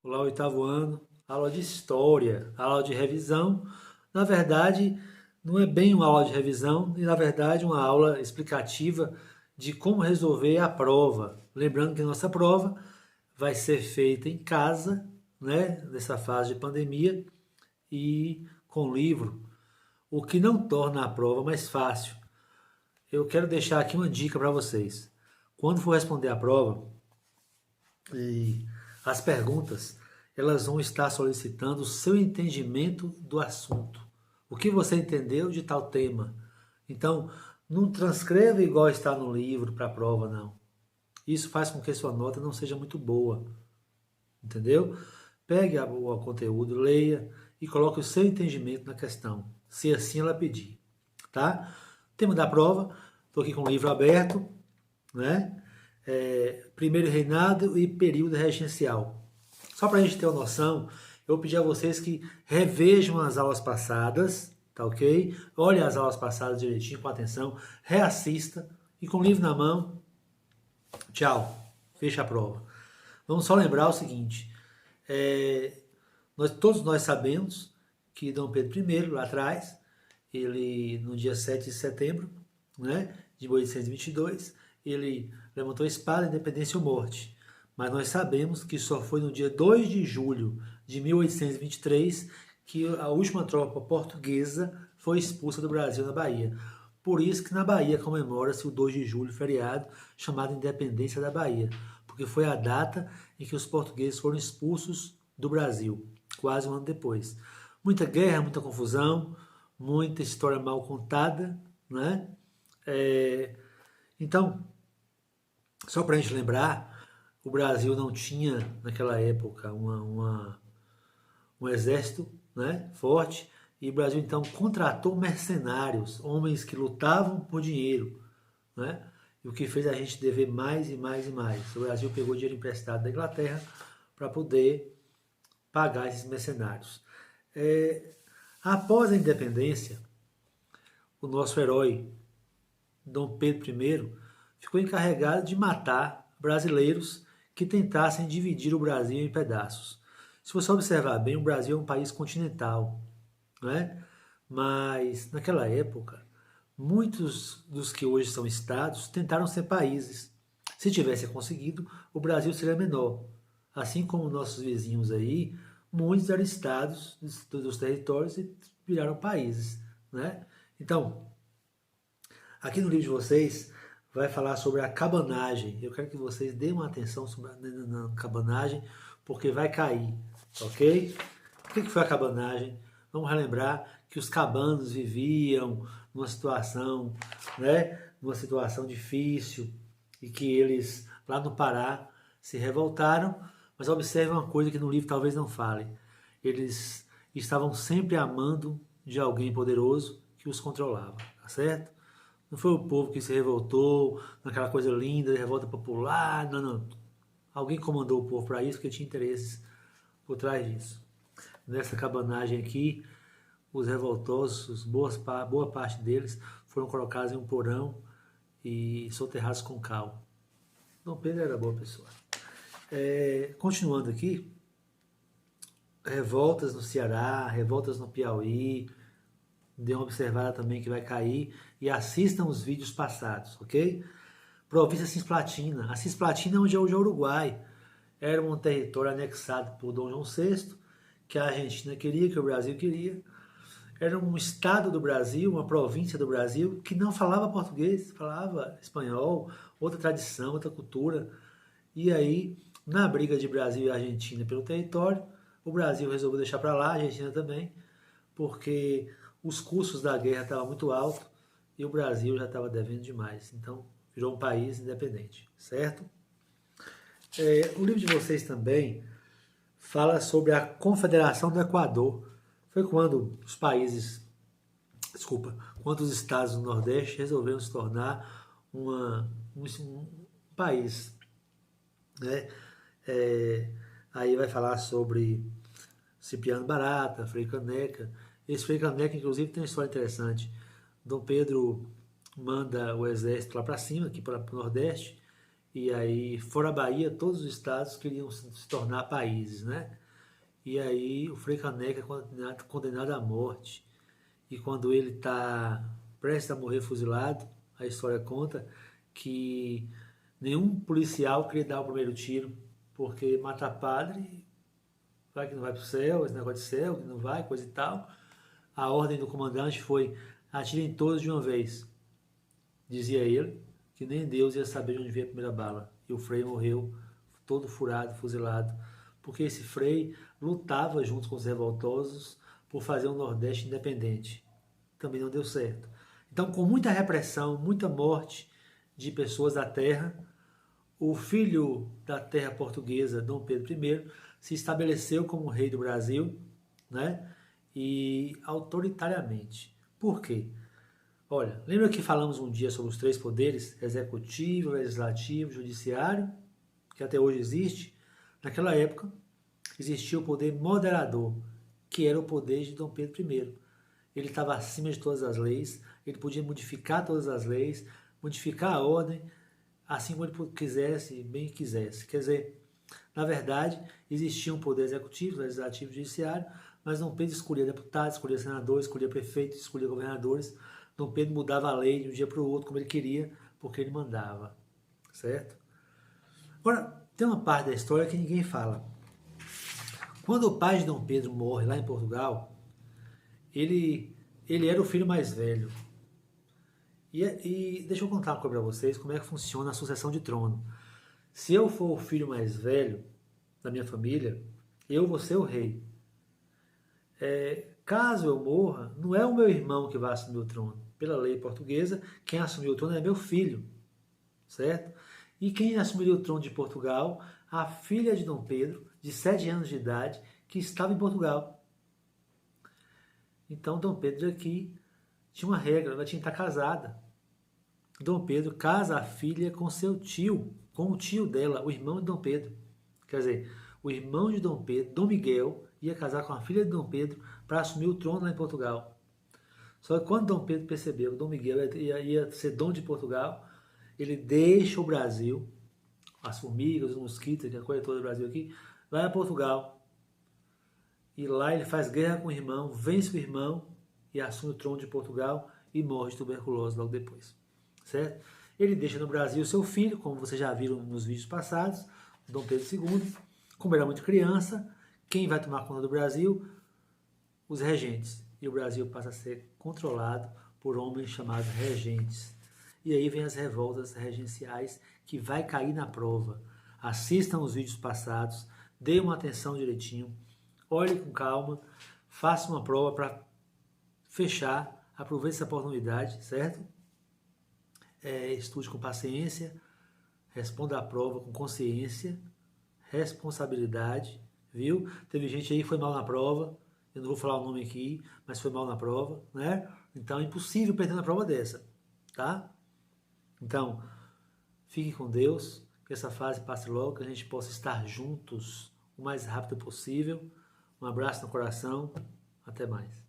Olá, oitavo ano, aula de história, aula de revisão. Na verdade, não é bem uma aula de revisão, e na verdade uma aula explicativa de como resolver a prova. Lembrando que a nossa prova vai ser feita em casa, né, nessa fase de pandemia, e com livro, o que não torna a prova mais fácil. Eu quero deixar aqui uma dica para vocês. Quando for responder a prova, e as perguntas, elas vão estar solicitando o seu entendimento do assunto. O que você entendeu de tal tema. Então, não transcreva igual está no livro para a prova, não. Isso faz com que sua nota não seja muito boa. Entendeu? Pegue o conteúdo, leia e coloque o seu entendimento na questão, se assim ela pedir. Tá? Tema da prova, estou aqui com o livro aberto, né? Primeiro reinado e período regencial. Só para a gente ter uma noção, eu vou pedir a vocês que revejam as aulas passadas, tá ok? Olhem as aulas passadas direitinho, com atenção, reassista e com o livro na mão, tchau, fecha a prova. Vamos só lembrar o seguinte, todos nós sabemos que Dom Pedro I, lá atrás, ele no dia 7 de setembro, né, de 1822, ele levantou a espada, independência ou morte. Mas nós sabemos que só foi no dia 2 de julho de 1823 que a última tropa portuguesa foi expulsa do Brasil na Bahia. Por isso que na Bahia comemora-se o 2 de julho, feriado chamado Independência da Bahia, porque foi a data em que os portugueses foram expulsos do Brasil, quase um ano depois. Muita guerra, muita confusão, muita história mal contada, né? Então, só para a gente lembrar, o Brasil não tinha naquela época um exército, né, forte, e o Brasil então contratou mercenários, homens que lutavam por dinheiro, né? E o que fez a gente dever mais e mais e mais. O Brasil pegou dinheiro emprestado da Inglaterra para poder pagar esses mercenários. Após a independência, o nosso herói, Dom Pedro I, ficou encarregado de matar brasileiros que tentassem dividir o Brasil em pedaços. Se você observar bem, o Brasil é um país continental, né? Mas naquela época, muitos dos que hoje são estados tentaram ser países. Se tivesse conseguido, o Brasil seria menor. Assim como nossos vizinhos aí, muitos eram estados dos territórios e viraram países, né? Então, aqui no livro de vocês vai falar sobre a cabanagem. Eu quero que vocês deem uma atenção na cabanagem, porque vai cair, ok? O que foi a cabanagem? Vamos relembrar que os cabanos viviam numa situação, né, numa situação difícil e que eles, lá no Pará, se revoltaram, mas observe uma coisa que no livro talvez não fale. Eles estavam sempre amando de alguém poderoso que os controlava, tá certo? Não foi o povo que se revoltou, naquela coisa linda de revolta popular, não, não. Alguém comandou o povo para isso, porque tinha interesses por trás disso. Nessa cabanagem aqui, os revoltosos, boa parte deles, foram colocados em um porão e soterrados com cal. Dom Pedro era boa pessoa. Continuando aqui, revoltas no Ceará, revoltas no Piauí, dê uma observada também que vai cair e assistam os vídeos passados, ok? Província Cisplatina. A Cisplatina é onde é hoje o Uruguai. Era um território anexado por Dom João VI, que a Argentina queria, que o Brasil queria. Era um estado do Brasil, uma província do Brasil, que não falava português, falava espanhol, outra tradição, outra cultura. E aí, na briga de Brasil e Argentina pelo território, o Brasil resolveu deixar para lá, a Argentina também, porque os custos da guerra estavam muito altos e o Brasil já estava devendo demais. Então, virou um país independente, certo? O livro de vocês também fala sobre a Confederação do Equador. Foi quando os países, quando os estados do Nordeste resolveram se tornar um país, né? Aí vai falar sobre Cipriano Barata, Frei Caneca. Esse Frei Caneca, inclusive, tem uma história interessante. Dom Pedro manda o exército lá para cima, aqui para o Nordeste, E aí, fora a Bahia, todos os estados queriam se tornar países, né? E aí o Frei Caneca é condenado à morte. E quando ele está prestes a morrer fuzilado, a história conta que nenhum policial queria dar o primeiro tiro, porque matar padre, vai que não vai para o céu, esse negócio de céu, que não vai, coisa e tal. A ordem do comandante foi: atirem todos de uma vez. Dizia ele que nem Deus ia saber de onde veio a primeira bala. E o Frei morreu todo furado, fuzilado, porque esse Frei lutava junto com os revoltosos por fazer um Nordeste independente. Também não deu certo. Então, com muita repressão, muita morte de pessoas da terra, o filho da terra portuguesa, Dom Pedro I, se estabeleceu como rei do Brasil, né? E autoritariamente. Por quê? Olha, lembra que falamos um dia sobre os três poderes, executivo, legislativo, judiciário, que até hoje existe? Naquela época, existia o poder moderador, que era o poder de Dom Pedro I. Ele estava acima de todas as leis, ele podia modificar todas as leis, modificar a ordem, assim como ele quisesse, bem quisesse. Quer dizer, na verdade, existia um poder executivo, legislativo e judiciário, mas Dom Pedro escolhia deputados, escolhia senadores, escolhia prefeitos, escolhia governadores. Dom Pedro mudava a lei de um dia para o outro, como ele queria, porque ele mandava, certo? Agora, tem uma parte da história que ninguém fala. Quando o pai de Dom Pedro morre lá em Portugal, ele era o filho mais velho. E deixa eu contar uma coisa para vocês, como é que funciona a sucessão de trono. Se eu for o filho mais velho da minha família, eu vou ser o rei. Caso eu morra, não é o meu irmão que vai assumir o trono. Pela lei portuguesa, quem assumiu o trono é meu filho, certo? E quem assumiria o trono de Portugal? A filha de Dom Pedro, de 7 anos de idade, que estava em Portugal. Então, Dom Pedro aqui tinha uma regra, ela tinha que estar casada. Dom Pedro casa a filha com seu tio, com o tio dela, o irmão de Dom Pedro. Quer dizer, o irmão de Dom Pedro, Dom Miguel, ia casar com a filha de Dom Pedro para assumir o trono lá em Portugal. Só que quando Dom Pedro percebeu que Dom Miguel ia ser dono de Portugal, ele deixa o Brasil, as formigas, os mosquitos, a coisa toda do Brasil aqui, vai a Portugal. E lá ele faz guerra com o irmão, vence o irmão e assume o trono de Portugal e morre de tuberculose logo depois. Certo? Ele deixa no Brasil seu filho, como vocês já viram nos vídeos passados, Dom Pedro II. Como era muito criança, quem vai tomar conta do Brasil? Os regentes. E o Brasil passa a ser controlado por homens chamados regentes. E aí vem as revoltas regenciais que vai cair na prova. Assistam os vídeos passados, deem uma atenção direitinho, olhem com calma, façam uma prova para fechar, aproveite essa oportunidade, certo? Estude com paciência, responda a prova com consciência, responsabilidade, viu? Teve gente aí que foi mal na prova, eu não vou falar o nome aqui, mas foi mal na prova, né? Então é impossível perder na prova dessa, tá? Então, fique com Deus, que essa fase passe logo, que a gente possa estar juntos o mais rápido possível. Um abraço no coração, até mais.